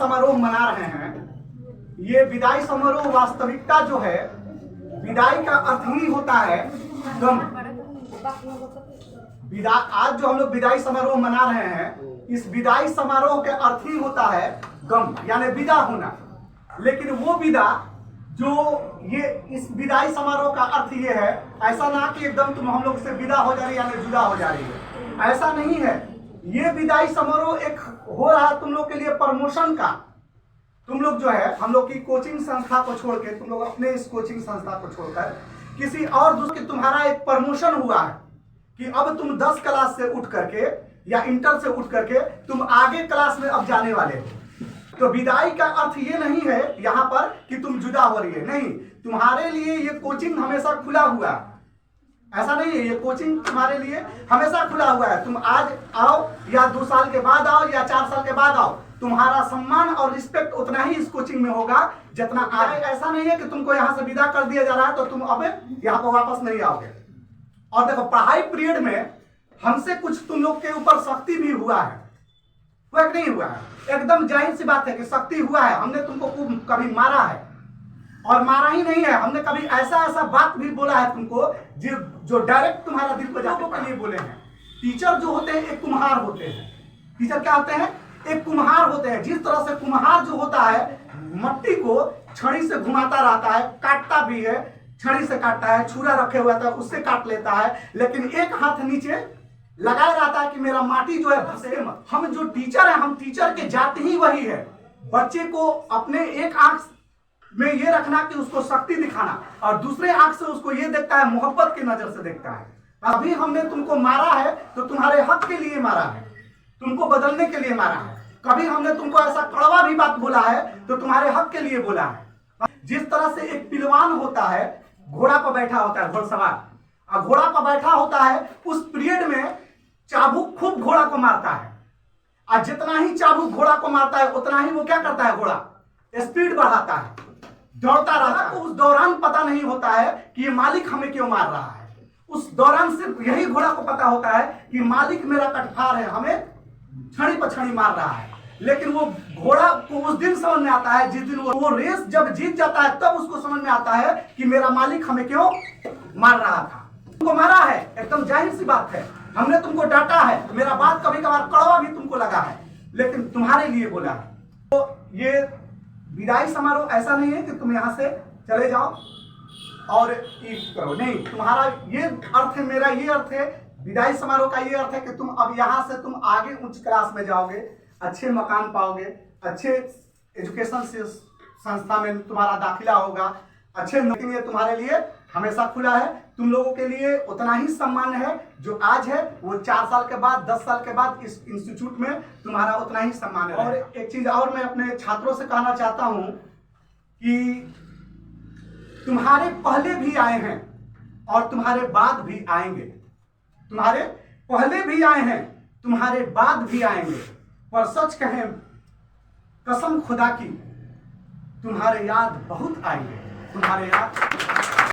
समारोह मना रहे हैं, ये विदाई समारोह वास्तविकता जो है, विदाई का अर्थ ही होता है गम। आज जो हम लोग विदाई समारोह मना रहे हैं, इस विदाई समारोह के अर्थ ही होता है गम, यानी विदा होना। लेकिन वो विदा जो ये इस विदाई समारोह का अर्थ ये है, ऐसा ना कि एकदम तुम हम लोग से विदा हो जा रही है यानी जुदा हो जा रही है, ऐसा नहीं है। ये विदाई समारोह एक हो रहा है तुम लोग के लिए प्रमोशन का। तुम लोग जो है हम लोग की कोचिंग संस्था को छोड़ के, तुम लोग अपने इस कोचिंग संस्था को छोड़कर किसी और दूसरे, तुम्हारा एक प्रमोशन हुआ है कि अब तुम 10 क्लास से उठ करके या इंटर से उठ करके तुम आगे क्लास में अब जाने वाले हो। तो विदाई का अर्थ ये नहीं है यहाँ पर कि तुम जुदा हो रही है, नहीं, तुम्हारे लिए ये कोचिंग हमेशा खुला हुआ है। ऐसा नहीं है, ये कोचिंग तुम्हारे लिए हमेशा खुला हुआ है। तुम आज आओ या 2 साल के बाद आओ या 4 साल के बाद आओ, तुम्हारा सम्मान और रिस्पेक्ट उतना ही इस कोचिंग में होगा जितना आज। ऐसा नहीं है कि तुमको यहाँ से विदा कर दिया जा रहा है तो तुम अब यहाँ पर वापस नहीं आओगे। और देखो, पढ़ाई पीरियड में हमसे कुछ तुम लोग के ऊपर सख्ती भी हुआ है, हुआ कि नहीं हुआ है? एकदम जाहिर सी बात है कि सख्ती हुआ है। हमने तुमको कभी मारा है, और मारा ही नहीं है, हमने कभी ऐसा बात भी बोला है तुमको जो डायरेक्ट तुम्हारा दिल को जाने के लिए बोले हैं। टीचर जो होते हैं एक कुम्हार होते हैं। टीचर क्या होते हैं? एक कुम्हार होते हैं। जिस तरह से कुम्हार जो होता है मट्टी को छड़ी से घुमाता रहता है, काटता भी है, छड़ी से काटता है, छुरा रखे हुआ था उससे काट लेता है, लेकिन एक हाथ नीचे लगाया रहता है कि मेरा माटी जो है फंसे मत। हम जो टीचर है, हम टीचर के जाति ही वही है। बच्चे को अपने एक आंख में ये रखना कि उसको शक्ति दिखाना, और दूसरे आंख से उसको ये देखता है, मोहब्बत की नजर से देखता है। अभी हमने तुमको मारा है तो तुम्हारे हक के लिए मारा है, तुमको बदलने के लिए मारा है। कभी हमने तुमको ऐसा कड़वा भी बात बोला है तो तुम्हारे हक के लिए बोला है। जिस तरह से एक पिलवान होता है, घोड़ा पर बैठा होता है, घोड़सवार, और घोड़ा पर बैठा होता है, उस पीरियड में चाबुक खूब घोड़ा को मारता है, और जितना ही चाबुक घोड़ा को मारता है उतना ही वो क्या करता है, घोड़ा स्पीड बढ़ाता है, दौड़ता रहता है। उस दौरान पता नहीं होता है कि ये मालिक हमें क्यों मार रहा है। उस दौरान सिर्फ यही घोड़ा को पता होता है कि मालिक मेरा कटफार है, हमें छड़ी पर छड़ी मार रहा है। लेकिन वो घोड़ा को उस दिन समझ में आता है जिस दिन वो रेस जब जीत जाता है, तब उसको समझ में आता है कि मेरा मालिक हमें क्यों मार रहा था। तुमको मारा है, एकदम जाहिर सी बात है, हमने तुमको डांटा है, मेरा बात कभी कभार कड़वा भी तुमको लगा है, लेकिन तुम्हारे लिए बोला है। तो ये विदाई समारोह ऐसा नहीं है कि तुम यहाँ से चले जाओ और करो, नहीं। तुम्हारा ये अर्थ है, मेरा ये अर्थ है, विदाई समारोह का ये अर्थ है कि तुम अब यहाँ से तुम आगे उच्च क्लास में जाओगे, अच्छे मकान पाओगे, अच्छे एजुकेशन से संस्था में तुम्हारा दाखिला होगा, अच्छे नौकरी, ये तुम्हारे लिए हमेशा खुला है। तुम लोगों के लिए उतना ही सम्मान है जो आज है, वो 4 साल के बाद, 10 साल के बाद इस इंस्टीट्यूट में तुम्हारा उतना ही सम्मान है। और एक चीज और मैं अपने छात्रों से कहना चाहता हूं कि तुम्हारे पहले भी आए हैं और तुम्हारे बाद भी आएंगे, तुम्हारे पहले भी आए हैं, तुम्हारे बाद भी आएंगे, पर सच कहें, कसम खुदा की, तुम्हारे याद बहुत आएंगे, तुम्हारे याद